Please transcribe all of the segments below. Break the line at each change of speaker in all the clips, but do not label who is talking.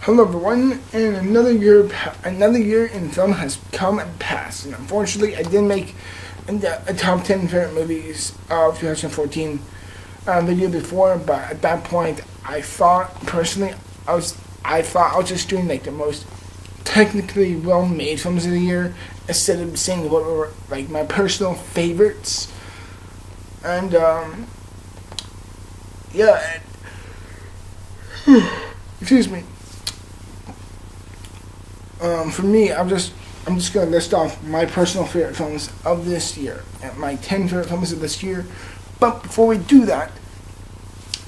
Hello everyone, and another year in film has come and passed, and unfortunately I didn't make a top 10 favorite movies of 2014 the year before, but at that point I thought personally I thought I was just doing like the most technically well made films of the year instead of saying what were like my personal favorites. And yeah, excuse me. For me, I'm just gonna list off my personal favorite films of this year and my 10 favorite films of this year. But before we do that,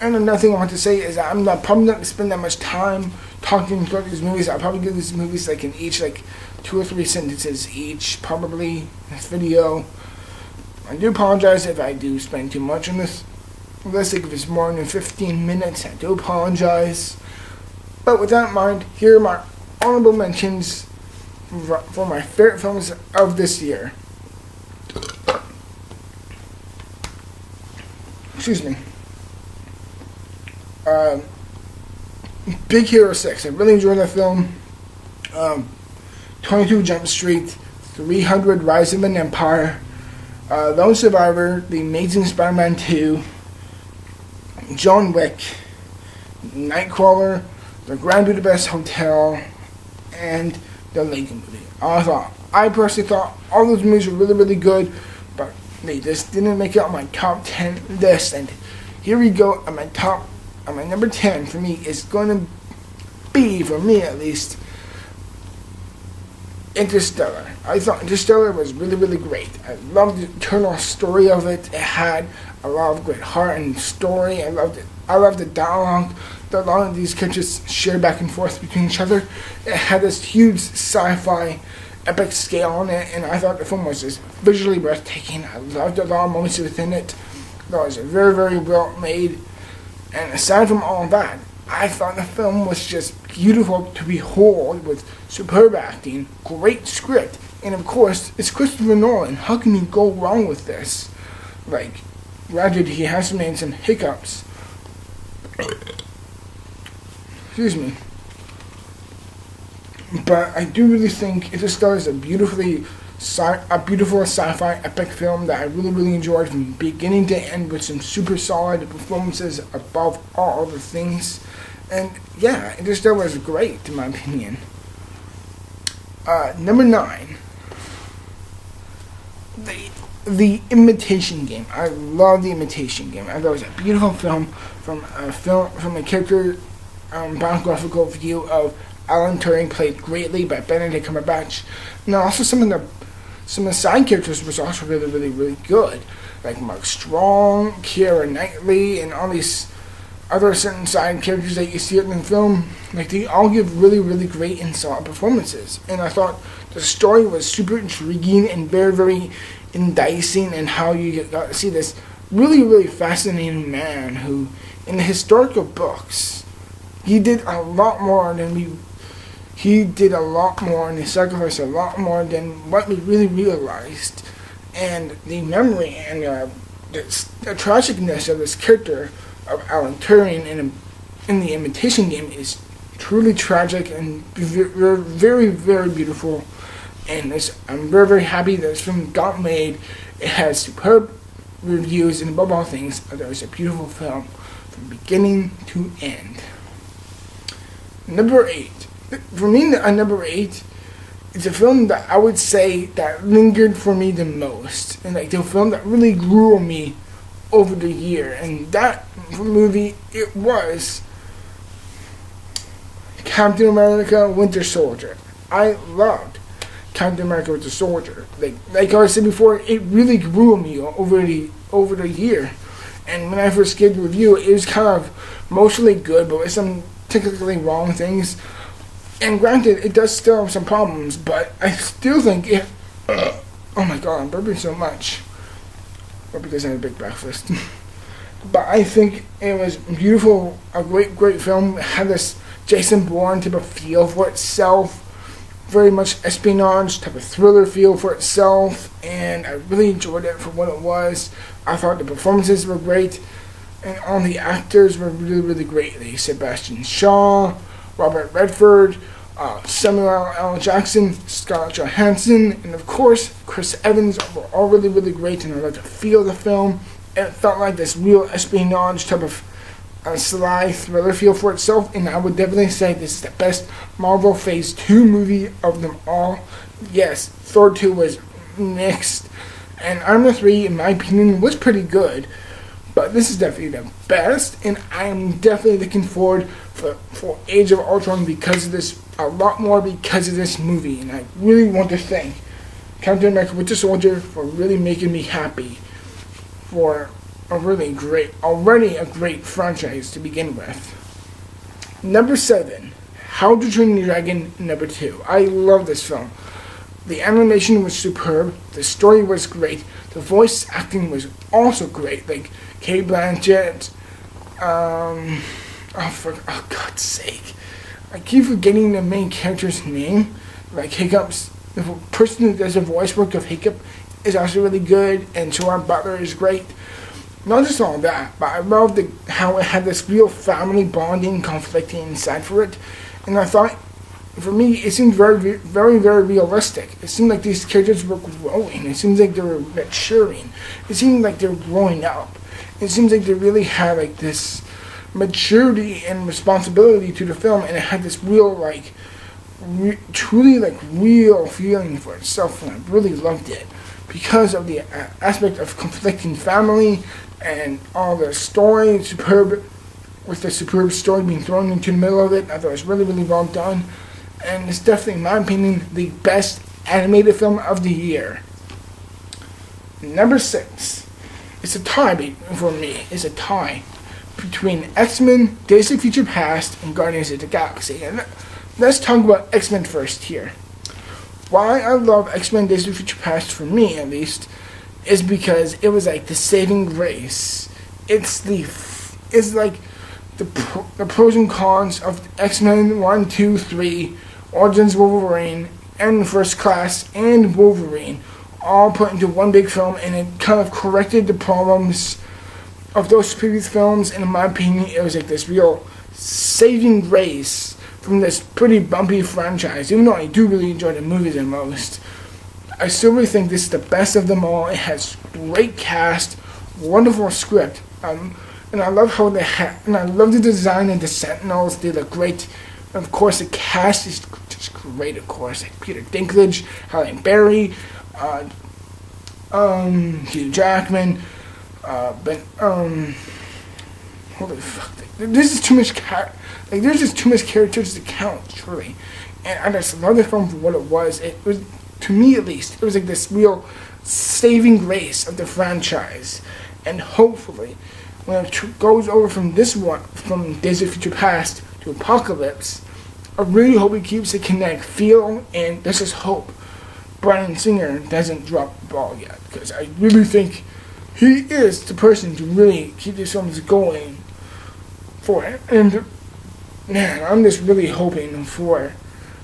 and another thing I want to say is that probably not gonna spend that much time talking about these movies. I'll probably give these movies like in each like 2 or 3 sentences each, probably in this video. I do apologize if I do spend too much on this. Unless like if it's more than 15 minutes, I do apologize. But with that in mind, here are my honorable mentions for my favorite films of this year. Excuse me. Big Hero 6. I really enjoyed that film. 22 Jump Street, 300 Rise of an Empire, Lone Survivor, The Amazing Spider-Man 2, John Wick, Nightcrawler, The Grand Budapest Hotel, and the Lego Movie. I personally thought all those movies were really, really good, but they just didn't make it on my top 10 list. And here we go. On my number 10 for me is going to be, for me at least, Interstellar. I thought Interstellar was really, really great. I loved the internal story of it. It had a lot of great heart and story. I loved it. I loved the dialogue that a lot of these characters share back and forth between each other. It had this huge sci-fi epic scale on it, and I thought the film was just visually breathtaking. I loved a lot of moments within it. That was very, very well made. And aside from all that, I thought the film was just beautiful to behold, with superb acting, great script, and of course, it's Christopher Nolan. How can you go wrong with this? Like, granted, he has made some hiccups. Excuse me. But I do really think Interstellar is a beautiful sci-fi epic film that I really, really enjoyed from beginning to end, with some super solid performances above all other things. And yeah, Interstellar is great in my opinion. Number 9. The Imitation Game. I love The Imitation Game. I thought it was a beautiful film from a character biographical view of Alan Turing, played greatly by Benedict Cumberbatch. And also some of the side characters was also really, really, really good, like Mark Strong, Keira Knightley, and all these other certain side characters that you see in the film. Like, they all give really, really great and solid performances. And I thought the story was super intriguing and very, very enticing, and how you got to see this really, really fascinating man who, in the historical books, he did a lot more, and he sacrificed a lot more than what we really realized. And the memory and the tragicness of this character of Alan Turing in the Imitation Game is truly tragic and very, very, very beautiful. And I'm very, very happy that this film got made. It has superb reviews, and above all things, it was a beautiful film from beginning to end. Number 8. For me, number 8 is a film that I would say that lingered for me the most, and like the film that really grew on me over the year. And that movie, it was Captain America: Winter Soldier. I loved Captain America: Winter Soldier. Like I said before, it really grew on me over the year. And when I first gave the review, it was kind of mostly good, but with some technically wrong things. And granted, it does still have some problems, but I still think it... oh my god, I'm burping so much. Or because I had a big breakfast. But I think it was beautiful, a great, great film. It had this Jason Bourne type of feel for itself. Very much espionage type of thriller feel for itself. And I really enjoyed it for what it was. I thought the performances were great. And all the actors were really, really great. Like Sebastian Shaw, Robert Redford, Samuel L. Jackson, Scarlett Johansson, and of course Chris Evans were all really, really great, and I liked the feel of the film. It felt like this real espionage type of sly thriller feel for itself, and I would definitely say this is the best Marvel Phase 2 movie of them all. Yes, Thor 2 was mixed, and Iron Man 3, in my opinion, was pretty good, but this is definitely the best, and I am definitely looking forward for Age of Ultron because of this, a lot more because of this movie, and I really want to thank Captain America Winter Soldier for really making me happy for already a great franchise to begin with. Number 7, How to Train Your Dragon number 2. I love this film. The animation was superb, the story was great, the voice acting was also great, like Kate Blanchett, for God's sake, I keep forgetting the main character's name, like Hiccup's, the person who does the voice work of Hiccup is also really good, and Gerard Butler is great. Not just all that, but I love how it had this real family bonding conflicting inside for it, and I thought, for me, it seemed very, very, very realistic. It seemed like these characters were growing. It seems like they were maturing. It seemed like they were growing up. It seems like they really had like this maturity and responsibility to the film, and it had this real, like, truly like real feeling for itself, and I really loved it because of the aspect of conflicting family and all the story, with the superb story being thrown into the middle of it. I thought it was really, really well done. And it's definitely, in my opinion, the best animated film of the year. Number 6. It's a tie for me. It's a tie between X-Men, Days of Future Past, and Guardians of the Galaxy. And let's talk about X-Men first here. Why I love X-Men Days of Future Past, for me at least, is because it was like the saving grace. It's like the pros and cons of X-Men 1, 2, 3, Origins Wolverine, and First Class, and Wolverine, all put into one big film, and it kind of corrected the problems of those previous films, and in my opinion, it was like this real saving grace from this pretty bumpy franchise. Even though I do really enjoy the movies the most, I still really think this is the best of them all. It has great cast, wonderful script, and I love how and I love the design of the Sentinels. They look great. And of course, the cast is just great. Of course, like Peter Dinklage, Halle Berry, Hugh Jackman, holy fuck! There's just too much there's just too much characters to count, truly. And I just love the film for what it was. It was, to me at least, it was like this real saving grace of the franchise. And hopefully, when it goes over from Days of Future Past to Apocalypse, I really hope it keeps the Connect feel, and let's just hope Bryan Singer doesn't drop the ball yet, because I really think he is the person to really keep these films going for it. And man, I'm just really hoping for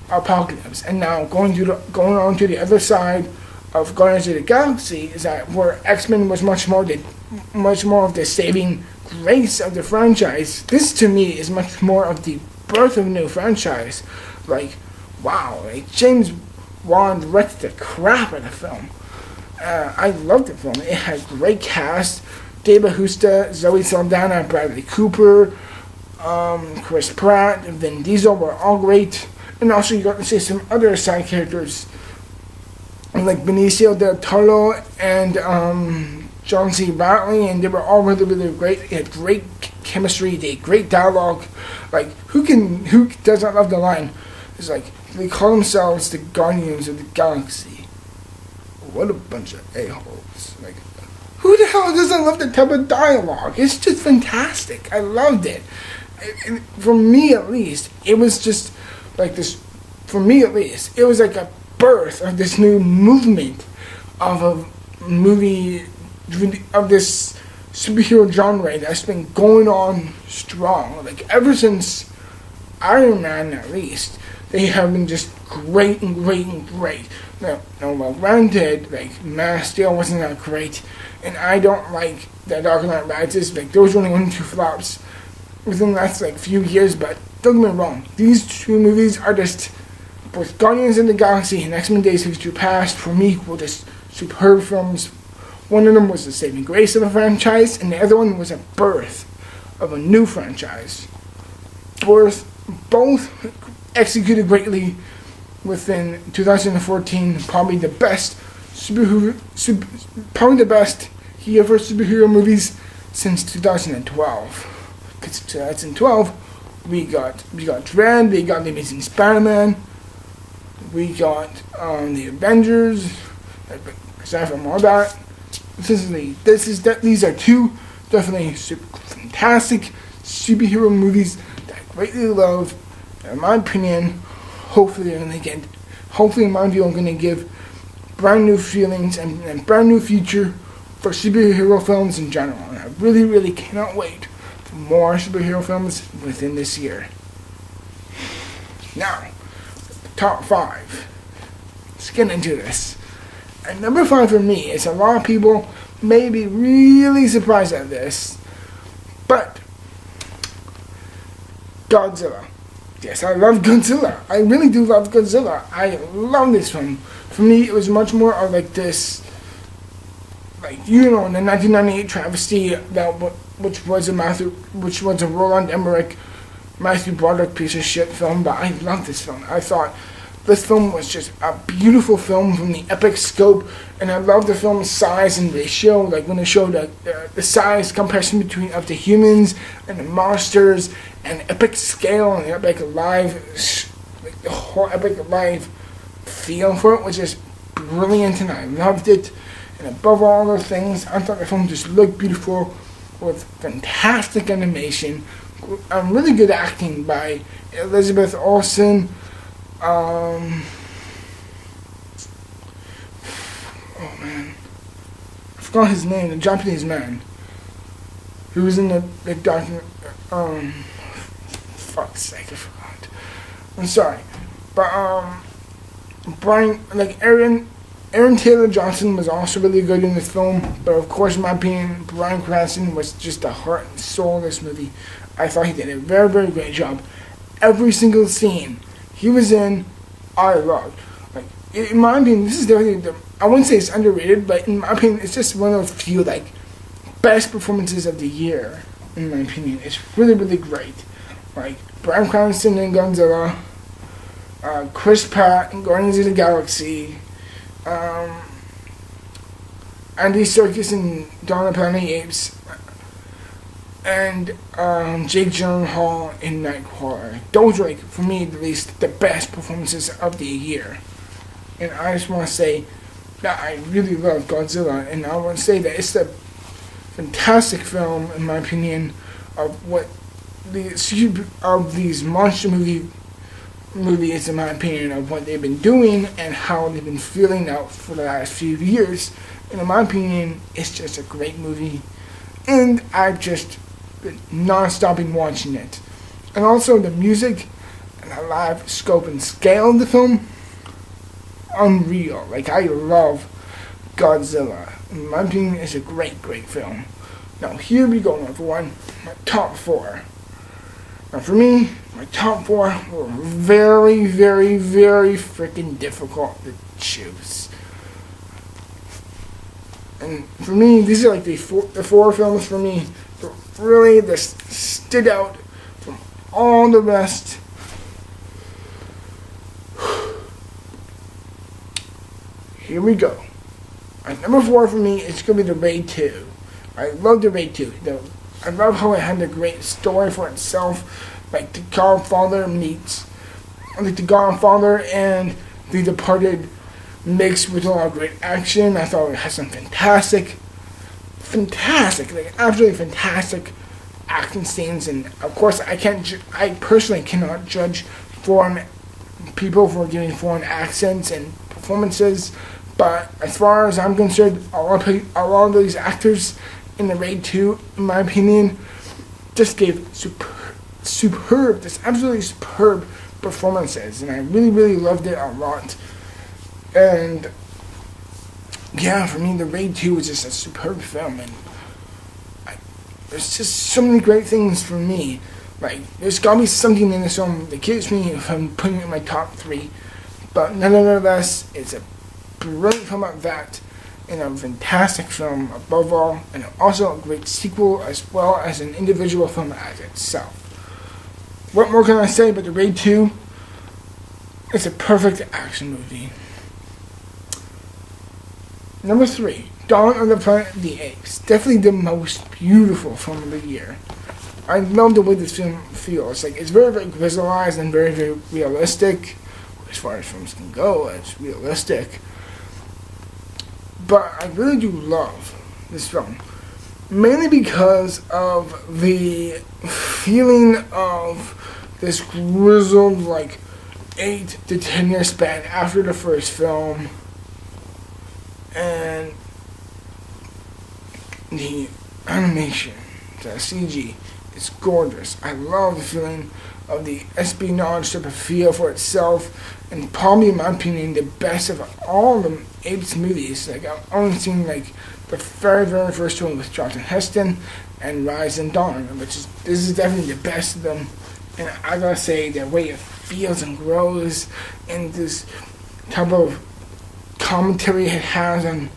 Apocalypse. And now going on to the other side of Guardians of the Galaxy is that where X-Men was much more of the saving grace of the franchise. This to me is much more of the birth of a new franchise. Like, wow, like James Wan directed the crap out of the film. I loved the film. It had great cast. Dave Bautista, Zoe Saldana, Bradley Cooper, Chris Pratt, and Vin Diesel were all great. And also you got to see some other side characters like Benicio del Toro and John C. Reilly, and they were all really, really great. They had great chemistry, they had great dialogue. Like, who doesn't love the line? It's like, they call themselves the Guardians of the Galaxy. What a bunch of a-holes. Like, who the hell doesn't love that type of dialogue? It's just fantastic. I loved it. And for me at least, it was just like this, for me at least, it was like a birth of this new movement of a movie, of this superhero genre that's been going on strong. Like, ever since Iron Man, at least, they have been just great and great and great. Now, well, granted, like, Man of Steel wasn't that great, and I don't like The Dark Knight Rises. Like, those were only 1 or 2 flops. within the last like few years, but don't get me wrong, these two movies are just both Guardians of the Galaxy and X-Men Days of Future Past for me were just superb films. One of them was the saving grace of a franchise, and the other one was a birth of a new franchise. Both executed greatly within 2014. Probably the best year for superhero movies since 2012. Because 2012, we got Dread, we got The Amazing Spider-Man, we got the Avengers. Aside from all that, these are two definitely fantastic superhero movies that I greatly love. In my opinion, hopefully my view, I'm gonna give brand new feelings and brand new future for superhero films in general. And I really, really cannot wait for more superhero films within this year. Now, top 5. Let's get into this. And number 5 for me is a lot of people may be really surprised at this, but Godzilla. Yes, I love Godzilla. I really do love Godzilla. I love this film. For me, it was much more of like this, like, you know, the 1998 travesty which was a Roland Emmerich, Matthew Broderick piece of shit film. But I love this film. I thought this film was just a beautiful film from the epic scope, and I love the film's size and ratio. Like when they showed the size comparison between of the humans and the monsters, and epic scale and the epic live, like the whole epic live feel for it was just brilliant, and I loved it. And above all other things, I thought the film just looked beautiful with fantastic animation, really good acting by Elizabeth Olsen. Oh man, I forgot his name. The Japanese man who was in the document. Fuck's sake, I forgot. I'm sorry, but Aaron Taylor Johnson was also really good in this film. But of course, in my opinion, Bryan Cranston was just the heart and soul of this movie. I thought he did a very, very great job. Every single scene he was in, I loved. Like, in my opinion, this is definitely I wouldn't say it's underrated, but in my opinion, it's just one of those few like best performances of the year. In my opinion, it's really, really great. Like Bryan Cranston in Godzilla, Chris Pratt in Guardians of the Galaxy, Andy Serkis in Dawn of the Planet of the Apes, and Jake Gyllenhaal in Nightcrawler. Those are, like, for me at least, the best performances of the year. And I just want to say that I really love Godzilla, and I want to say that it's a fantastic film, in my opinion, of these monster movies, in my opinion, of what they've been doing and how they've been feeling out for the last few years. And in my opinion, it's just a great movie, and I've just been non-stopping watching it. And also the music and the live scope and scale of the film, unreal. Like, I love Godzilla. In my opinion, it's a great, great film. Now here we go, number 1, my top 4. Now for me, my top 4 were very, very, very freaking difficult to choose. And for me, these are like the four films for me that really just stood out from all the rest. Here we go. At number 4 for me, it's going to be The Raid 2. I love The Raid 2. I love how it had a great story for itself. Like The Godfather and The Departed mixed with a lot of great action. I thought it had some fantastic, like absolutely fantastic action scenes. And of course, I personally cannot judge foreign people for giving foreign accents and performances. But as far as I'm concerned, a lot of these actors in The Raid 2, in my opinion, just gave absolutely superb performances, and I really, really loved it a lot. And yeah, for me, The Raid 2 was just a superb film, and there's just so many great things for me. Like, there's gotta be something in this film that keeps me from putting it in my top 3. But nonetheless, it's a brilliant film at that, and a fantastic film above all, and also a great sequel as well as an individual film as itself. What more can I say about The Raid 2? It's a perfect action movie. Number 3, Dawn of the Planet of the Apes. Definitely the most beautiful film of the year. I love the way this film feels. Like, it's very, very visualized and very, very realistic. As far as films can go, it's realistic. But I really do love this film. Mainly because of the feeling of this grizzled, like, 8 to 10 year span after the first film. And the animation, the CG, it's gorgeous. I love the feeling of the espionage type of feel for itself, and probably in my opinion the best of all the Apes movies. Like, I've only seen like the very, very first one with Charlton Heston and Rise and Dawn, this is definitely the best of them. And I gotta say, the way it feels and grows, and this type of commentary it has on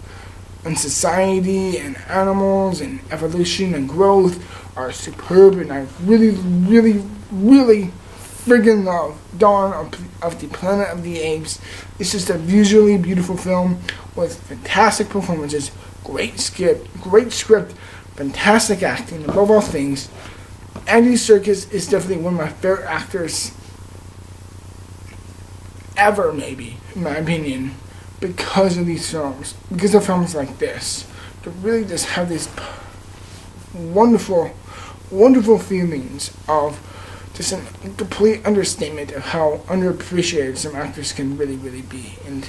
society and animals and evolution and growth are superb, and I really, really, really friggin' love Dawn of the Planet of the Apes. It's just a visually beautiful film with fantastic performances, great script, fantastic acting, above all things. Andy Serkis is definitely one of my favorite actors ever, maybe, in my opinion, because of these films, because of films like this, to really just have these wonderful, wonderful feelings of just a complete understatement of how underappreciated some actors can really, really be. And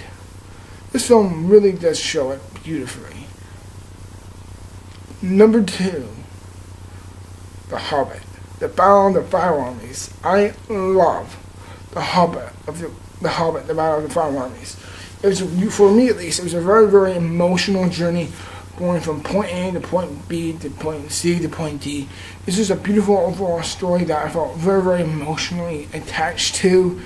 this film really does show it beautifully. Number 2, The Hobbit, The Battle of the Five Armies. I love The Hobbit, The Hobbit, The Battle of the Five Armies. It was, for me at least, it was a very, very emotional journey, going from point A to point B to point C to point D. This is a beautiful overall story that I felt very, very emotionally attached to,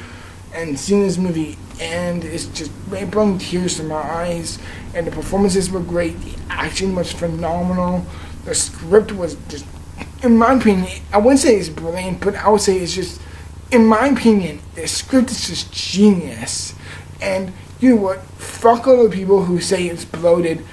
and seeing this movie end is just brought tears to my eyes. And the performances were great, the action was phenomenal, the script was just, in my opinion, I wouldn't say it's brilliant, but I would say it's just, in my opinion, the script is just genius. And you know what? Fuck all the people who say it's bloated.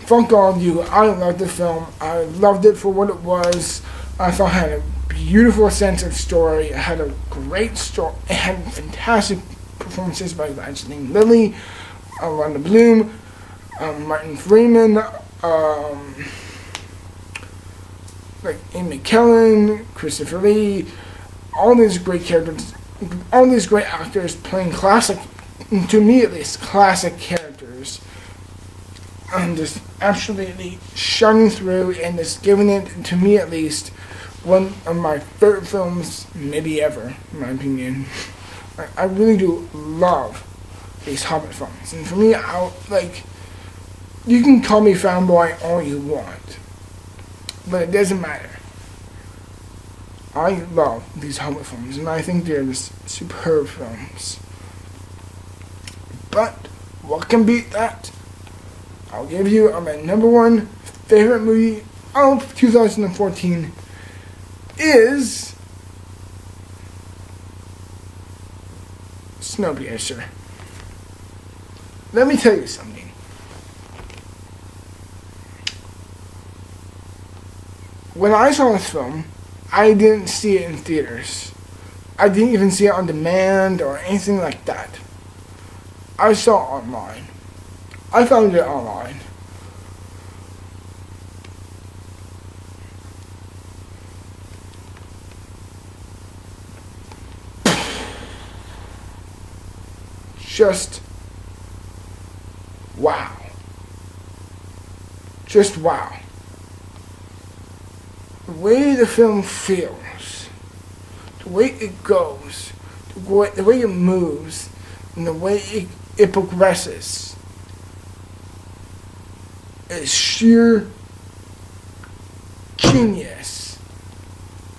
Fuck all of you. I loved the film. I loved it for what it was. I thought it had a beautiful sense of story. It had a great story. It had fantastic performances by Evangeline Lilly, Orlando Bloom, Martin Freeman, like Ian McKellen, Christopher Lee, all these great characters, all these great actors playing classic, to me at least, classic characters. And just absolutely shining through, and just giving it, to me at least, one of my favorite films maybe ever, in my opinion. I really do love these Hobbit films. And for me, you can call me fanboy all you want, but it doesn't matter. I love these Hobbit films, and I think they're just superb films. But what can beat that? I'll give you my number 1 favorite movie of 2014 is Snowpiercer. Let me tell you something. When I saw this film, I didn't see it in theaters. I didn't even see it on demand or anything like that. I saw it online. I found it online. Just wow. Just wow. The way the film feels, the way it goes, the way it moves, and the way it progresses is sheer genius.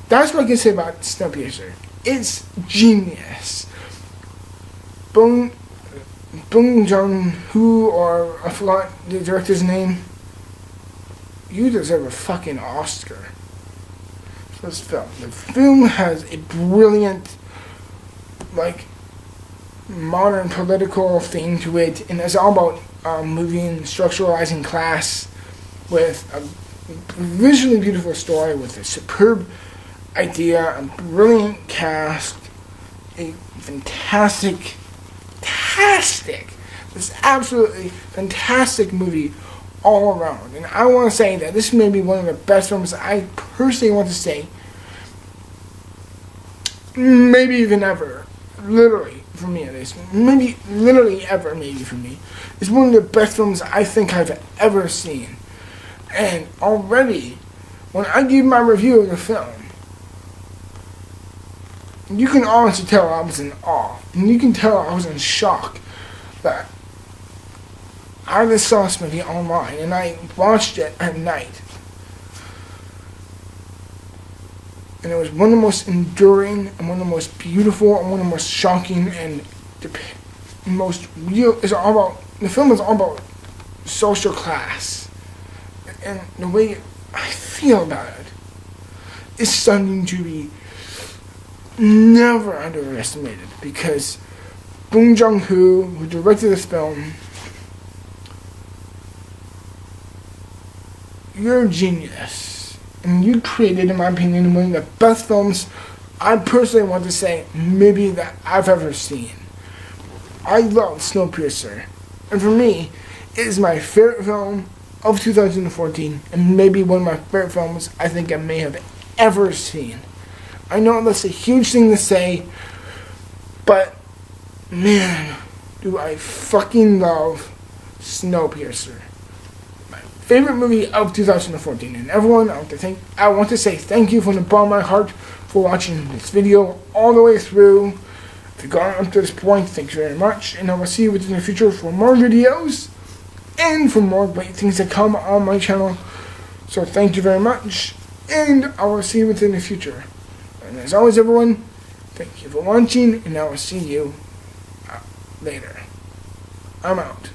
That's what I can say about Snowpiercer. It's genius. Bong Joon-ho, or I forgot the director's name. You deserve a fucking Oscar for this film. The film has a brilliant, like, modern political theme to it, and it's all about moving, structuralizing class with a visually beautiful story with a superb idea, a brilliant cast, a this absolutely fantastic movie all around. And I want to say that this may be one of the best films I personally want to say, maybe even ever, literally, for me at least, maybe literally ever, maybe for me. It's one of the best films I think I've ever seen. And already, when I give my review of the film, you can honestly tell I was in awe. And you can tell I was in shock that I just saw this movie online and I watched it at night. And it was one of the most enduring and one of the most beautiful and one of the most shocking and most real. It's all about, the film is all about social class. And the way I feel about it is something to be never underestimated, because Bong Joon-ho, who directed this film, you're a genius. And you created, in my opinion, one of the best films I personally want to say maybe that I've ever seen. I love Snowpiercer. And for me, it is my favorite film of 2014, and maybe one of my favorite films I think I may have ever seen. I know that's a huge thing to say, but man, do I fucking love Snowpiercer. My favorite movie of 2014. And everyone, I want to say thank you from the bottom of my heart for watching this video all the way through. If you've gotten up to this point, thank you very much, and I will see you in the future for more videos and for more great things that come on my channel. So thank you very much, and I will see you in the future. And as always, everyone, thank you for watching, and I will see you later. I'm out.